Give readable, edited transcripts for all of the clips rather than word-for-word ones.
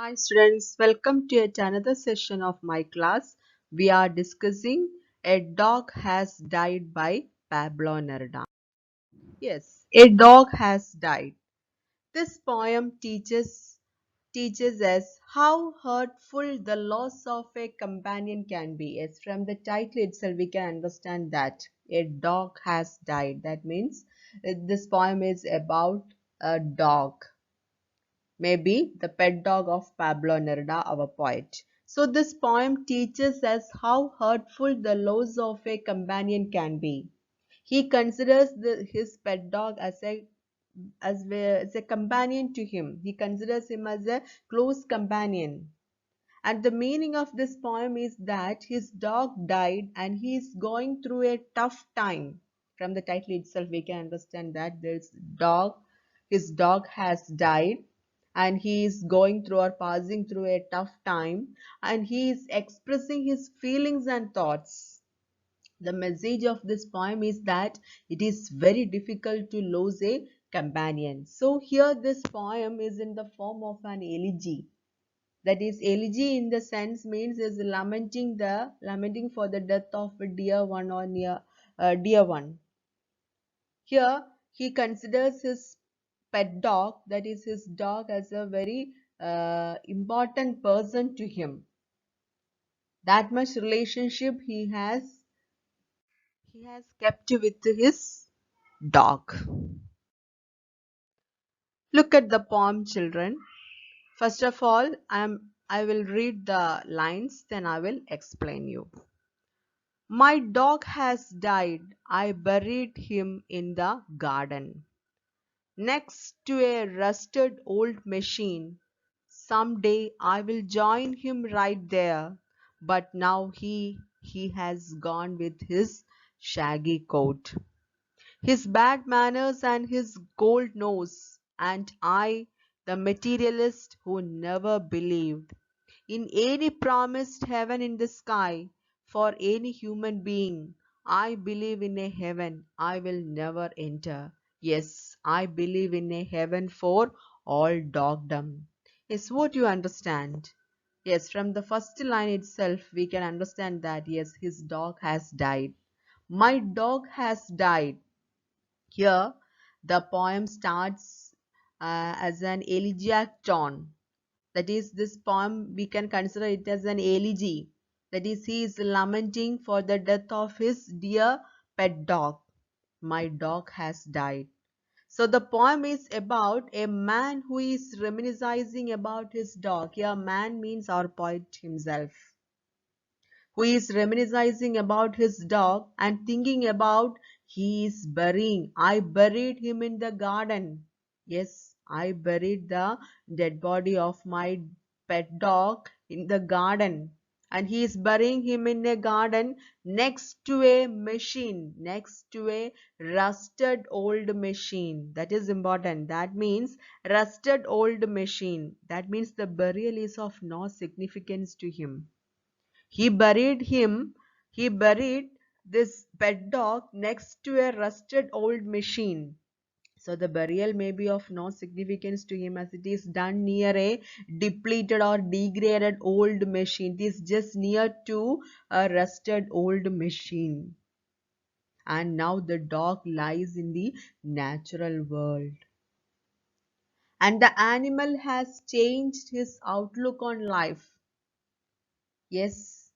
Hi students, welcome to yet another session of my class. We are discussing A Dog Has Died by Pablo Neruda. Yes, A Dog Has Died. This poem teaches us how hurtful the loss of a companion can be. Yes, from the title itself we can understand that a dog has died. That means this poem is about a dog, maybe the pet dog of Pablo Neruda, our poet. So this poem teaches us how hurtful the loss of a companion can be. He considers his pet dog as a companion to him. He considers him as a close companion. And the meaning of this poem is that his dog died and he is going through a tough time. From the title itself, we can understand that his dog has died and he is going through or passing through a tough time and he is expressing his feelings and thoughts. The message of this poem is that it is very difficult to lose a companion. So here this poem is in the form of an elegy. That is, elegy in the sense means is lamenting for the death of a dear one or dear one. Here he considers his pet dog, that is his dog, as a very important person to him. That much relationship he has kept with his dog. Look at the poem, children. First of all, I will read the lines, then I will explain you. My dog has died. I buried him in the garden, next to a rusted old machine. Some day I will join him right there, but now he has gone with his shaggy coat, his bad manners and his gold nose, and I, the materialist who never believed in any promised heaven in the sky for any human being. I believe in a heaven I will never enter. Yes, I believe in a heaven for all dogdom. Yes, what you understand? Yes, from the first line itself, we can understand that yes, his dog has died. My dog has died. Here, the poem starts as an elegiac tone. That is, this poem we can consider it as an elegy. That is, he is lamenting for the death of his dear pet dog. My dog has died. So the poem is about a man who is reminiscing about his dog. Here, man means our poet himself, who is reminiscing about his dog and thinking about he is burying. I buried him in the garden. Yes, I buried the dead body of my pet dog in the garden. And he is burying him in a garden next to a machine, next to a rusted old machine. That is important. That means rusted old machine. That means the burial is of no significance to him. He buried him, he buried this pet dog next to a rusted old machine. So the burial may be of no significance to him as it is done near a depleted or degraded old machine. It is just near to a rusted old machine. And now the dog lies in the natural world. And the animal has changed his outlook on life. Yes,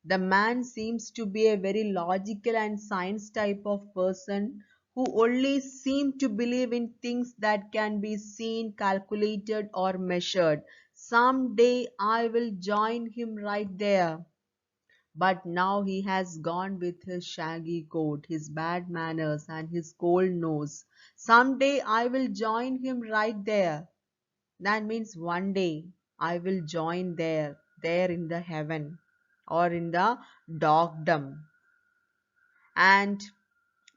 the man seems to be a very logical and science type of person who only seem to believe in things that can be seen, calculated or measured. Someday I will join him right there. But now he has gone with his shaggy coat, his bad manners and his cold nose. Someday I will join him right there. That means one day I will join there in the heaven or in the dogdom. And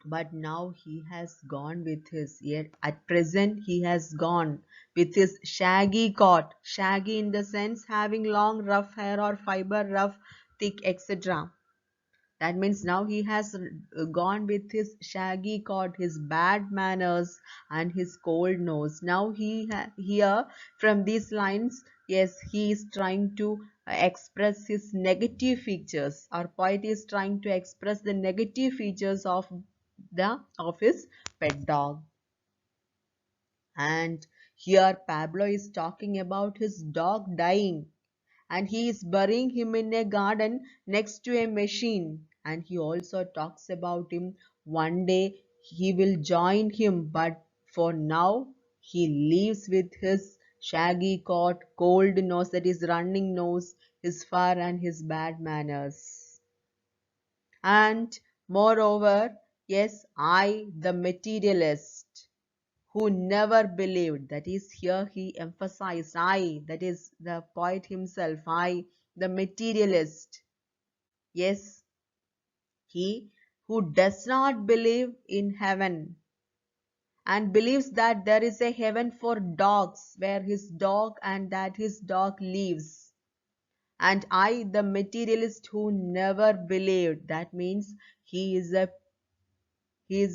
but now he has gone with his, yet at present he has gone with his shaggy coat. Shaggy in the sense having long rough hair or fiber rough thick etc. That means now he has gone with his shaggy coat, his bad manners, and his cold nose. Now here from these lines, yes, he is trying to express his negative features. Our poet is trying to express the negative features of his pet dog. And here Pablo is talking about his dog dying, and he is burying him in a garden next to a machine. And he also talks about him one day he will join him, but for now he lives with his shaggy coat, cold nose, that is running nose, his fur, and his bad manners. And moreover, yes, I, the materialist, who never believed, that is, here he emphasized I, that is the poet himself, I, the materialist, yes, he who does not believe in heaven and believes that there is a heaven for dogs where his dog and that his dog lives. And I, the materialist who never believed, that means he is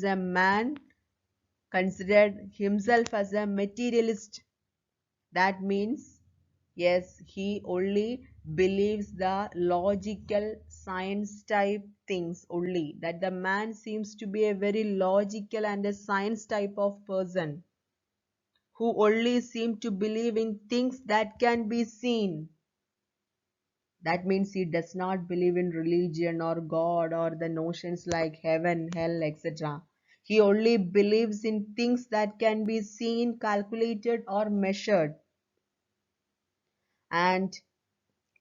a man considered himself as a materialist. That means, yes, he only believes the logical science type things only. That the man seems to be a very logical and a science type of person who only seem to believe in things that can be seen. That means he does not believe in religion or God or the notions like heaven, hell, etc. He only believes in things that can be seen, calculated, or measured. And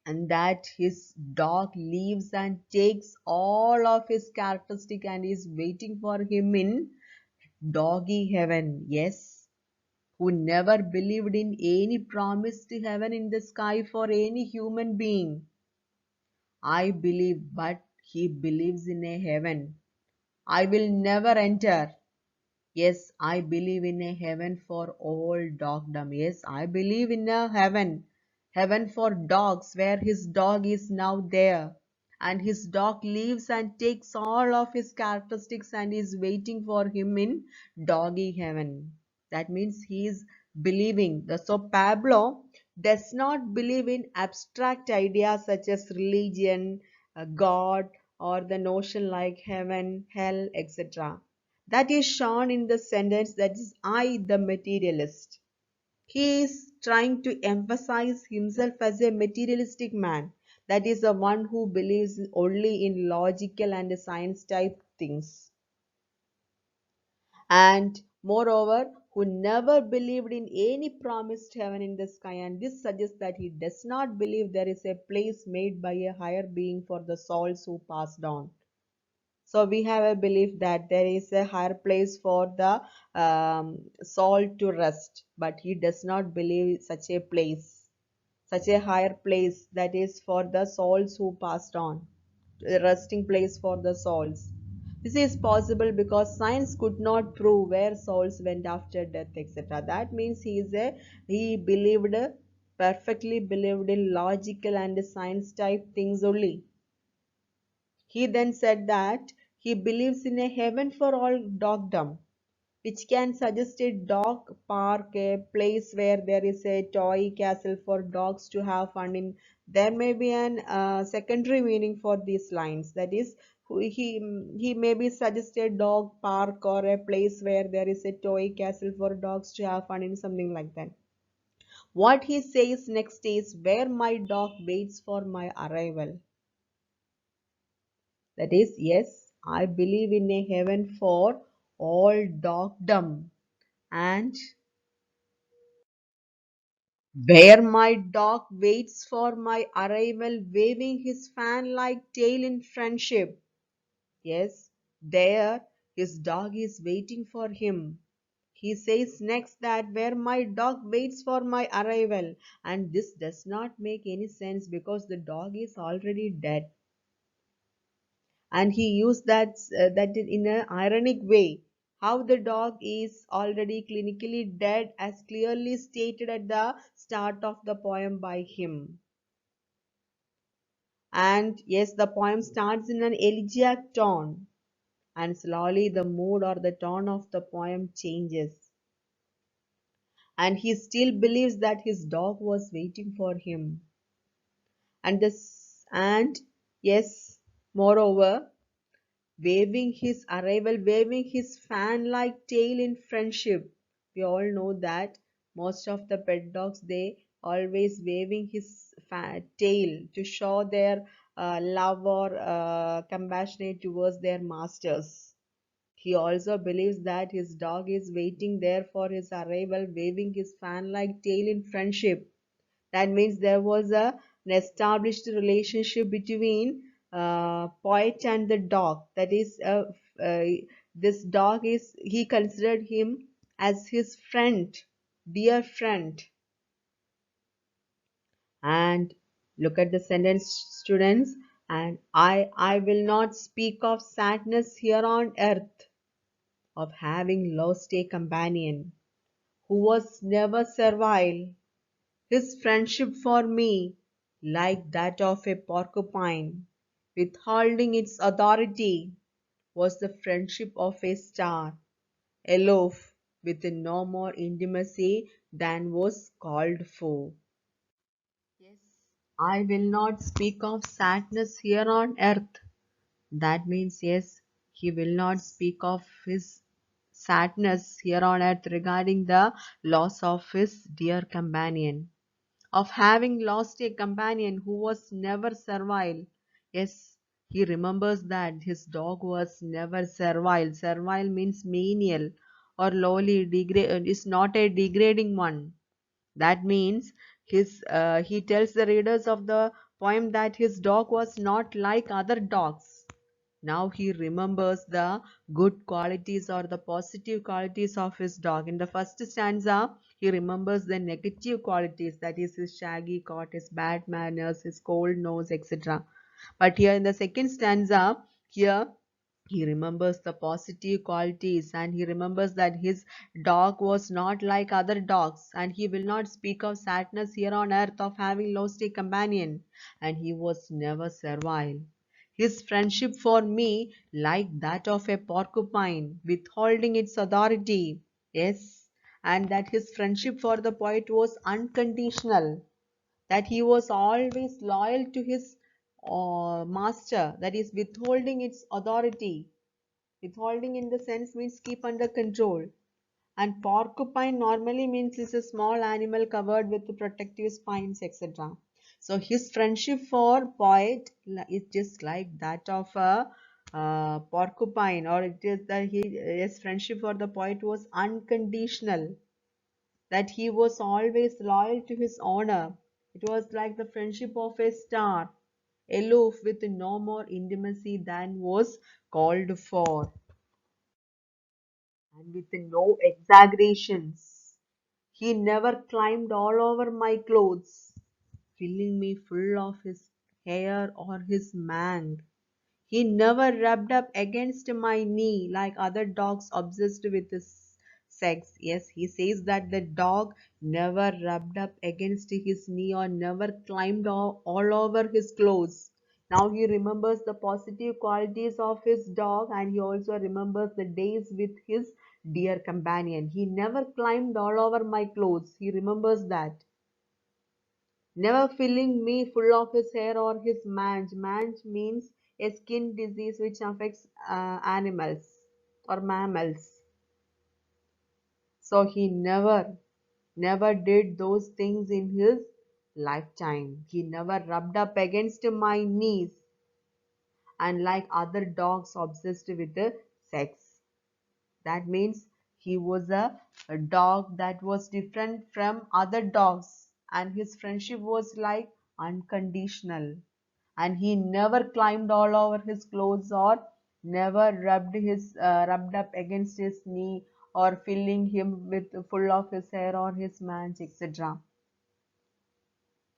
that his dog leaves and takes all of his characteristic and is waiting for him in doggy heaven. Yes, who never believed in any promised heaven in the sky for any human being. I believe, but he believes in a heaven I will never enter. Yes, I believe in a heaven for all dogdom. Yes, I believe in a heaven for dogs where his dog is now there. And his dog lives and takes all of his characteristics and is waiting for him in doggy heaven. That means he is believing. So Pablo does not believe in abstract ideas such as religion, God, or the notion like heaven, hell, etc. That is shown in the sentence, that is I, the materialist. He is trying to emphasize himself as a materialistic man. That is the one who believes only in logical and science type things. And moreover, who never believed in any promised heaven in the sky. And this suggests that he does not believe there is a place made by a higher being for the souls who passed on. So we have a belief that there is a higher place for the soul to rest, but he does not believe such a place, such a higher place that is for the souls who passed on, a resting place for the souls. This is possible because science could not prove where souls went after death, etc. That means he believed, perfectly believed in logical and science type things only. He then said that he believes in a heaven for all dogdom, which can suggest a dog park, a place where there is a toy castle for dogs to have fun in. There may be an secondary meaning for these lines. That is, he maybe suggest a dog park or a place where there is a toy castle for dogs to have fun in, something like that. What he says next is, where my dog waits for my arrival. That is, yes, I believe in a heaven for all dogdom, and where my dog waits for my arrival, waving his fan like tail in friendship. Yes, there his dog is waiting for him. He says next that where my dog waits for my arrival, and this does not make any sense because the dog is already dead. And he used that in an ironic way, how the dog is already clinically dead as clearly stated at the start of the poem by him. And yes, the poem starts in an elegiac tone, and slowly the mood or the tone of the poem changes. And he still believes that his dog was waiting for him. And yes, moreover, waving his fan-like tail in friendship. We all know that most of the pet dogs they always waving his tail to show their love or compassionate towards their masters. He also believes that his dog is waiting there for his arrival, waving his fan-like tail in friendship. That means there was an established relationship between poet and the dog. That is, uh, this dog is he considered him as his friend, dear friend. And look at the sentence, students. And I will not speak of sadness here on earth, of having lost a companion who was never servile. His friendship for me, like that of a porcupine, withholding its authority, was the friendship of a star, aloof, with no more intimacy than was called for. Yes, I will not speak of sadness here on earth. That means, yes, he will not speak of his sadness here on earth regarding the loss of his dear companion, of having lost a companion who was never servile. Yes, he remembers that his dog was never servile. Servile means menial or lowly, is not a degrading one. That means he tells the readers of the poem that his dog was not like other dogs. Now he remembers the good qualities or the positive qualities of his dog. In the first stanza, he remembers the negative qualities, that is his shaggy coat, his bad manners, his cold nose, etc. But here in the second stanza, here he remembers the positive qualities, and he remembers that his dog was not like other dogs, and he will not speak of sadness here on earth of having lost a companion, and he was never servile. His friendship for me, like that of a porcupine, withholding its authority. Yes, and that his friendship for the poet was unconditional, that he was always loyal to his master, that is withholding its authority. Withholding in the sense means keep under control. And porcupine normally means is a small animal covered with protective spines, etc. So his friendship for poet is just like that of a porcupine, or it is that his friendship for the poet was unconditional, that he was always loyal to his owner. It was like the friendship of a star, aloof with no more intimacy than was called for, and with no exaggerations. He never climbed all over my clothes, filling me full of his hair or his mane. He never rubbed up against my knee like other dogs obsessed with his sex. Yes, he says that the dog never rubbed up against his knee or never climbed all over his clothes. Now he remembers the positive qualities of his dog, and he also remembers the days with his dear companion. He never climbed all over my clothes. He remembers that, never filling me full of his hair or his mange. Mange means a skin disease which affects animals or mammals. So he never did those things in his lifetime. He never rubbed up against my knees, and like other dogs obsessed with the sex. That means he was a dog that was different from other dogs, and his friendship was like unconditional. And he never climbed all over his clothes or never rubbed up against his knee or filling him with full of his hair or his mange, etc.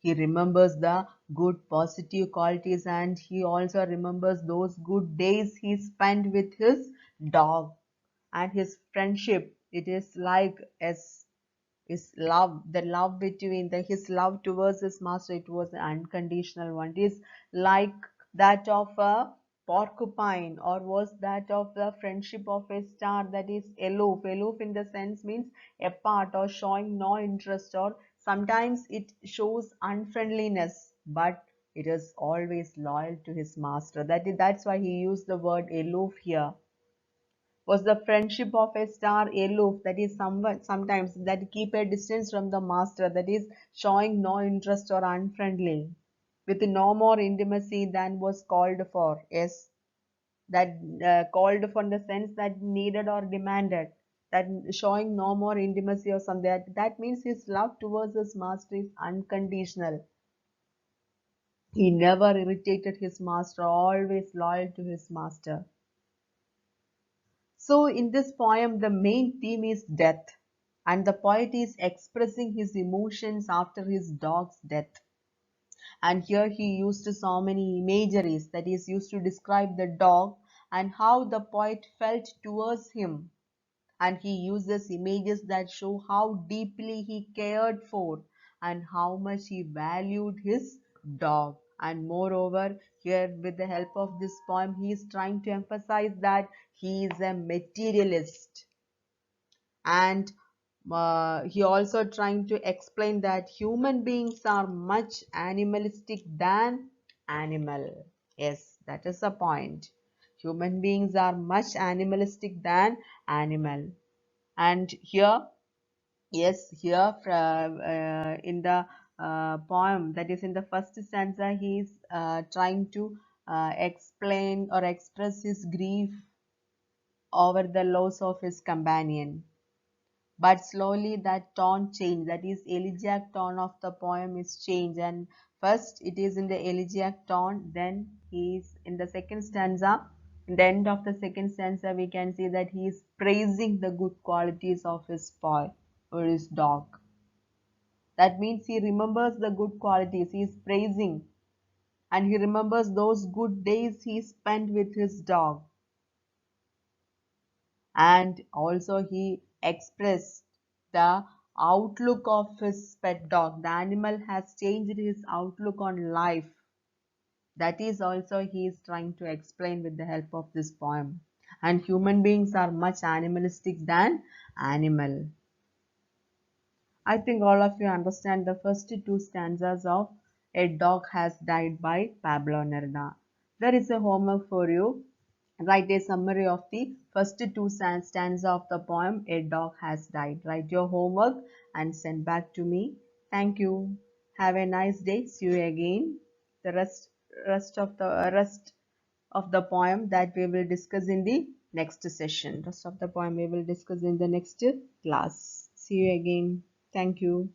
He remembers the good positive qualities, and he also remembers those good days he spent with his dog, and his friendship, it is like as His love, the love between his love towards his master, it was an unconditional one. It is like that of a porcupine, or was that of the friendship of a star, that is aloof. Aloof in the sense means apart or showing no interest, or sometimes it shows unfriendliness, but it is always loyal to his master. That's why he used the word aloof here. Was the friendship of a star aloof, that is sometimes that keep a distance from the master, that is showing no interest or unfriendly, with no more intimacy than was called for. Yes, that called for in the sense that needed or demanded, that showing no more intimacy or something, that means his love towards his master is unconditional. He never irritated his master, always loyal to his master. So in this poem, the main theme is death, and the poet is expressing his emotions after his dog's death. And here he used so many imageries, that is used to describe the dog and how the poet felt towards him. And he uses images that show how deeply he cared for and how much he valued his dog. And moreover, here with the help of this poem, he is trying to emphasize that he is a materialist. And he also trying to explain that human beings are much animalistic than animal. Yes, that is the point. Human beings are much animalistic than animal. And here, yes, here in the poem, that is in the first stanza, he is trying to explain or express his grief over the loss of his companion. But slowly that tone changed, that is elegiac tone of the poem is changed, and first it is in the elegiac tone, then he is in the second stanza. In the end of the second stanza, we can see that he is praising the good qualities of his boy or his dog. That means he remembers the good qualities, he is praising, and he remembers those good days he spent with his dog. And also he expressed the outlook of his pet dog. The animal has changed his outlook on life. That is also he is trying to explain with the help of this poem. And human beings are much animalistic than animal. I think all of you understand the first two stanzas of A Dog Has Died by Pablo Neruda. There is a homework for you. Write a summary of the first two stanzas of the poem A Dog Has Died. Write your homework and send back to me. Thank you. Have a nice day. See you again. The rest of the poem that we will discuss in the next session. Rest of the poem we will discuss in the next class. See you again. Thank you.